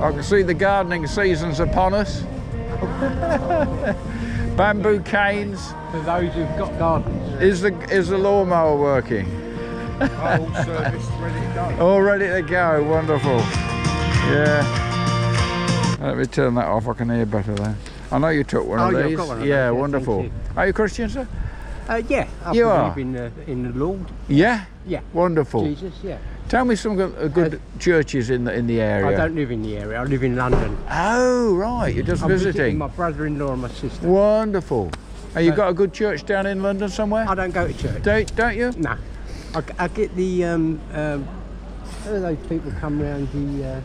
I can see the gardening season's upon us. Bamboo canes. For those who've got gardens. Is the lawnmower working? All serviced, ready to go. All ready to go, wonderful. Yeah. Let me turn that off, I can hear better there. I know you took one of yeah, these. I've got one of Yeah, those, yeah, wonderful. thank Are you Christian, sir? Yeah, I You are? believe in the Lord. Yeah? Yeah. Wonderful. Jesus, yeah. Tell me some good churches in the area. I don't live in the area, I live in London. Oh, right, you're just I'm visiting. my brother-in-law and my sister. Wonderful. Have you got a good church down in London somewhere? I don't go to church. Don't you? No. I get the, how do those people come round, the,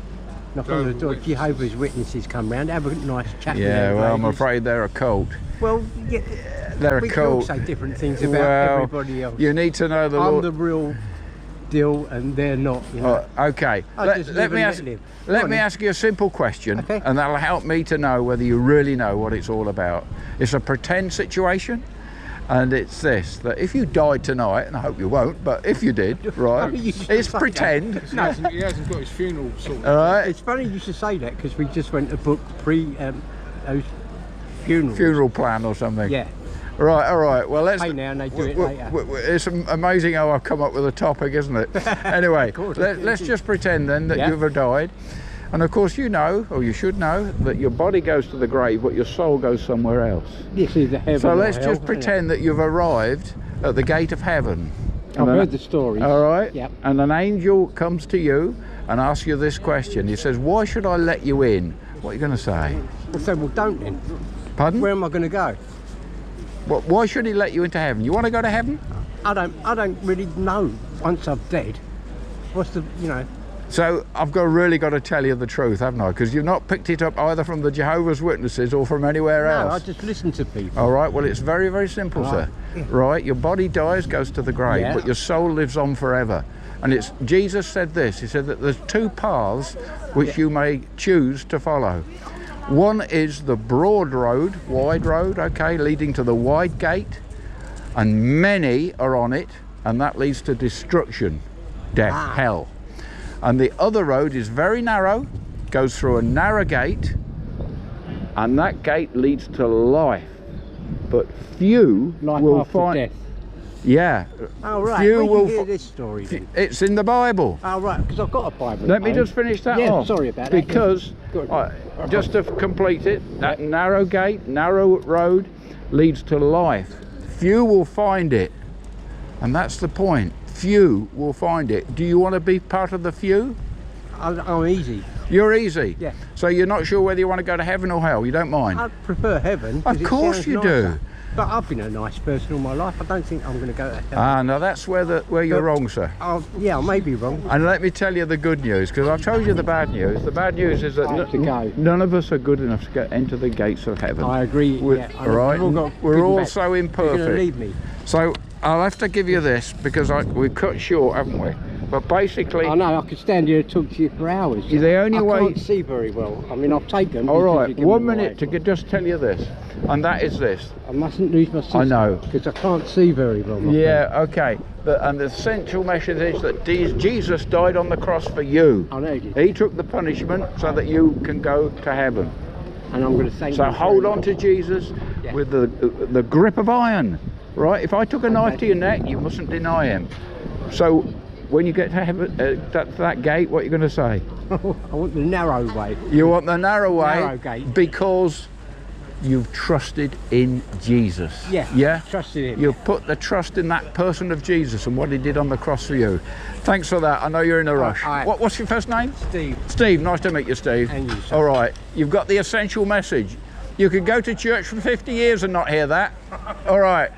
knock on the door, Jehovah's Witnesses come round, have a nice chat with Yeah, them well, I'm ladies. afraid they're a cult. Well, yeah, They're we a can all cult. say different things about Well, everybody else. You need to know the I'm Lord. the real deal and they're not, you know. Okay. I just live and let live. Let me ask you a simple question, Okay. and that'll help me to know whether you really know what it's all about. It's a pretend situation, and it's this: that if you died tonight, and I hope you won't, but if you did, right, You should it's say pretend. He hasn't got his funeral sorted. All right. It's funny you should say that because we just went to book those funerals. Funeral plan or something. Yeah. Right. All right. Well, let's. Pay now and they do it later. It's amazing how I've come up with a topic, isn't it? Anyway, course. let's just pretend then that Yeah. you've died, and of course you know, or you should know, that your body goes to the grave, but your soul goes somewhere else. This is the heaven. So or let's hell, just isn't it? pretend that you've arrived at the gate of heaven. I've heard the stories. All right. Yep. And an angel comes to you and asks you this question. He says, "Why should I let you in?" What are you going to say? I said, well, don't then. Pardon? Where am I going to go? Why should he let you into heaven? You want to go to heaven? I don't really know once I'm dead. What's the, you know? So I've really got to tell you the truth, haven't I? Because you've not picked it up either from the Jehovah's Witnesses or from anywhere No, I else. just listen to people. All right, well, it's very, very simple, Right. sir. Right, your body dies, goes to the grave, Yeah. but your soul lives on forever. And Jesus said this, he said that there's two paths which you may choose to follow. One is the broad road, wide road, okay, leading to the wide gate, and many are on it, and that leads to destruction, death, hell. And the other road is very narrow, goes through a narrow gate, and that gate leads to life. But few Life will after find. death. Yeah. Oh, right. Few Where will did you hear fi- this story then? It's in the Bible. Oh, right, because I've got a Bible. Let me at just home. finish that Yeah, off. sorry about that. Because Good. just to complete it, that narrow gate, narrow road leads to life. Few will find it, and that's the point. Few will find it. Do you want to be part of the few? I'm easy. You're easy. Yeah. So you're not sure whether you want to go to heaven or hell. You don't mind. I prefer heaven. 'cause Of it course sounds you nicer. do. But I've been a nice person all my life. I don't think I'm going to go to heaven. Ah, now that's where you're wrong, sir. Yeah, I may be wrong. And let me tell you the good news, because I've told you the bad news. The bad news is that I have to go. none of us are good enough to get into the gates of heaven. I agree. We're, Yeah, right? we've all got We're good and all bad. so You're going imperfect. to leave me. So I'll have to give you this, because we've cut short, haven't we? But basically, I know, I could stand here and talk to you for hours. The only I way- can't see very well. I mean, I've taken. all because right, you give 1 me minute away. to just tell you this, and that is this. I mustn't lose my sister. I know. Because I can't see very well. my Yeah, okay. And the essential message is that Jesus died on the cross for you. friend. I know you did. He took the punishment so that you can go to heaven. And I'm going to thank So you. hold very on much. to Jesus Yeah. with the grip of iron, right? If I took a knife to your neck, you mustn't deny him. So when you get to heaven, that gate, what are you going to say? I want the narrow way. You want the narrow way Narrow gate. because you've trusted in Jesus. Yeah. Yeah? Trusted him. You've put the trust in that person of Jesus and what he did on the cross for you. Thanks for that. I know you're in a rush. all right. What's your first name? Steve. Steve, nice to meet you, Steve. And you, sir. All right, you've got the essential message. You could go to church for 50 years and not hear that. All right.